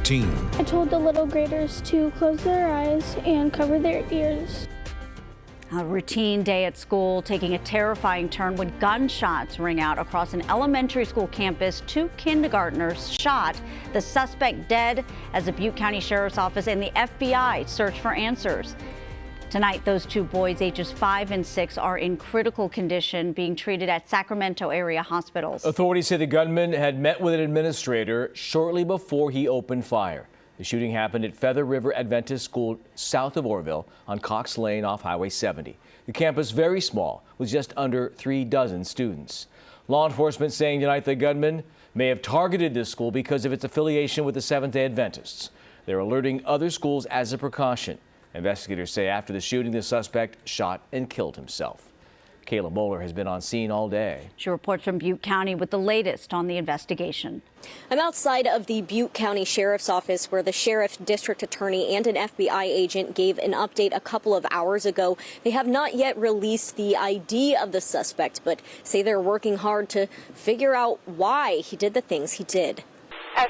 routine. I told the little graders to close their eyes and cover their ears. A routine day at school taking a terrifying turn when gunshots ring out across an elementary school campus. 2 kindergartners shot, the suspect dead, as the Butte County Sheriff's Office and the FBI search for answers. Tonight, those 2 boys, ages 5 and 6, are in critical condition, being treated at Sacramento area hospitals. Authorities say the gunman had met with an administrator shortly before he opened fire. The shooting happened at Feather River Adventist School south of Orville on Cox Lane off Highway 70. The campus very small, with just under 3 dozen students. Law enforcement saying tonight the gunman may have targeted this school because of its affiliation with the Seventh-day Adventists. They're alerting other schools as a precaution. Investigators say after the shooting, the suspect shot and killed himself. Kayla Bowler has been on scene all day. She reports from Butte County with the latest on the investigation. I'm outside of the Butte County Sheriff's Office where the sheriff, district attorney, and an FBI agent gave an update a couple of hours ago. They have not yet released the ID of the suspect, but say they're working hard to figure out why he did the things he did.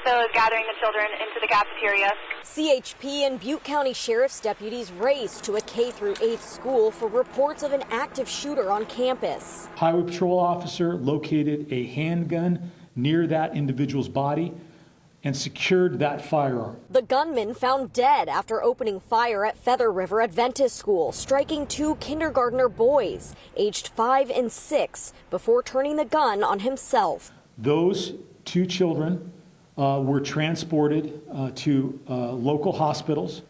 SO is gathering the children into the cafeteria. CHP and Butte County Sheriff's deputies raced to a K-8 school for reports of an active shooter on campus. Highway patrol officer located a handgun near that individual's body and secured that firearm. The gunman found dead after opening fire at Feather River Adventist School, striking 2 kindergartner boys, aged 5 and 6, before turning the gun on himself. Those 2 children were transported to local hospitals.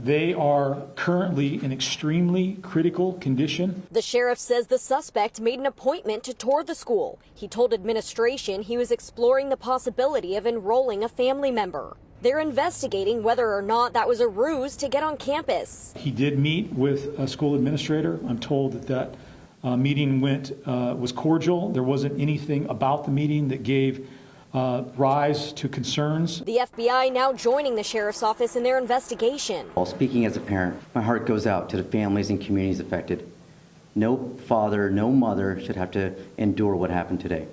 They are currently in extremely critical condition. The sheriff says the suspect made an appointment to tour the school. He told administration he was exploring the possibility of enrolling a family member. They're investigating whether or not that was a ruse to get on campus. He did meet with a school administrator. I'm told that meeting was cordial. There wasn't anything about the meeting that gave rise to concerns. The FBI now joining the sheriff's office in their investigation. While speaking as a parent, my heart goes out to the families and communities affected. No father, no mother should have to endure what happened today.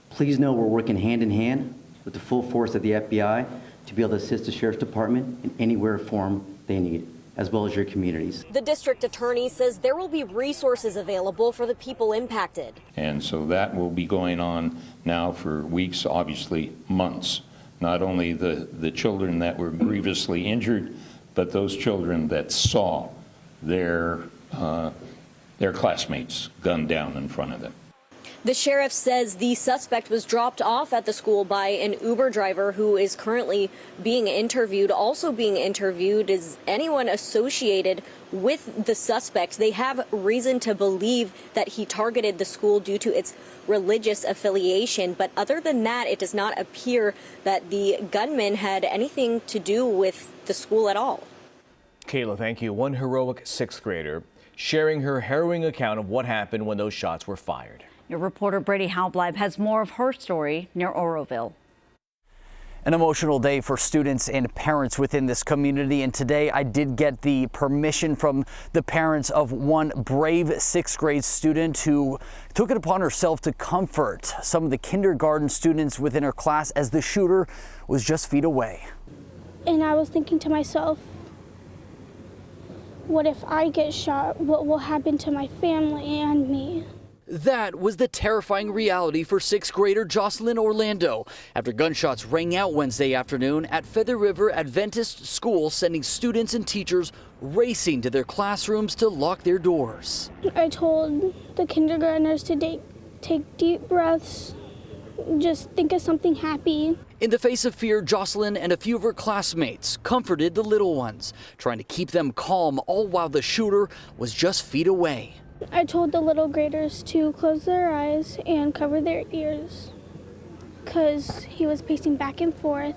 Please know we're working hand in hand with the full force of the FBI to be able to assist the Sheriff's Department in anywhere form they need, as well as your communities. The district attorney says there will be resources available for the people impacted. And so that will be going on now for weeks, obviously months. Not only the children that were grievously injured, but those children that saw their classmates gunned down in front of them. The sheriff says the suspect was dropped off at the school by an Uber driver who is currently being interviewed. Also being interviewed is anyone associated with the suspect. They have reason to believe that he targeted the school due to its religious affiliation. But other than that, it does not appear that the gunman had anything to do with the school at all. Kayla, thank you. One heroic 6th grader sharing her harrowing account of what happened when those shots were fired. Your reporter Brady Halbleib has more of her story near Oroville. An emotional day for students and parents within this community, and today I did get the permission from the parents of one brave 6th grade student who took it upon herself to comfort some of the kindergarten students within her class as the shooter was just feet away. And I was thinking to myself, what if I get shot? What will happen to my family and me? That was the terrifying reality for 6th grader Jocelyn Orlando after gunshots rang out Wednesday afternoon at Feather River Adventist School, sending students and teachers racing to their classrooms to lock their doors. I told the kindergartners to take deep breaths, just think of something happy. In the face of fear, Jocelyn and a few of her classmates comforted the little ones, trying to keep them calm, all while the shooter was just feet away. I told the little graders to close their eyes and cover their ears because he was pacing back and forth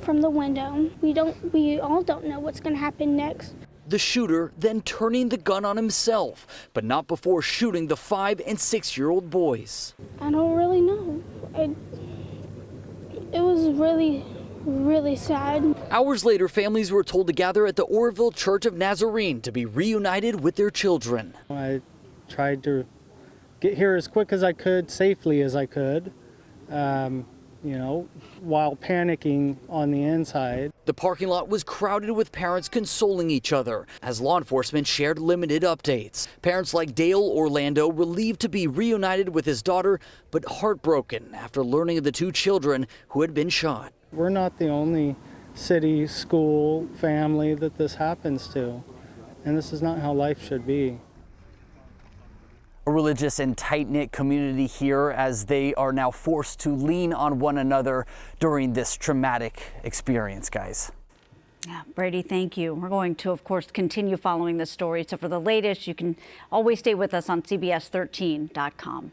from the window. We all don't know what's going to happen next. The shooter then turning the gun on himself, but not before shooting the 5- and 6-year-old boys. I don't really know. It was really sad. Hours later, families were told to gather at the Oroville Church of Nazarene to be reunited with their children. I tried to get here as quick as I could, safely as I could. you know, while panicking on the inside. The parking lot was crowded with parents consoling each other as law enforcement shared limited updates. Parents like Dale Orlando relieved to be reunited with his daughter, but heartbroken after learning of the two children who had been shot. We're not the only city, school, family that this happens to, and this is not how life should be. A religious and tight-knit community here as they are now forced to lean on one another during this traumatic experience, guys. Yeah, Brady, thank you. We're going to, of course, continue following this story. So for the latest, you can always stay with us on CBS13.com.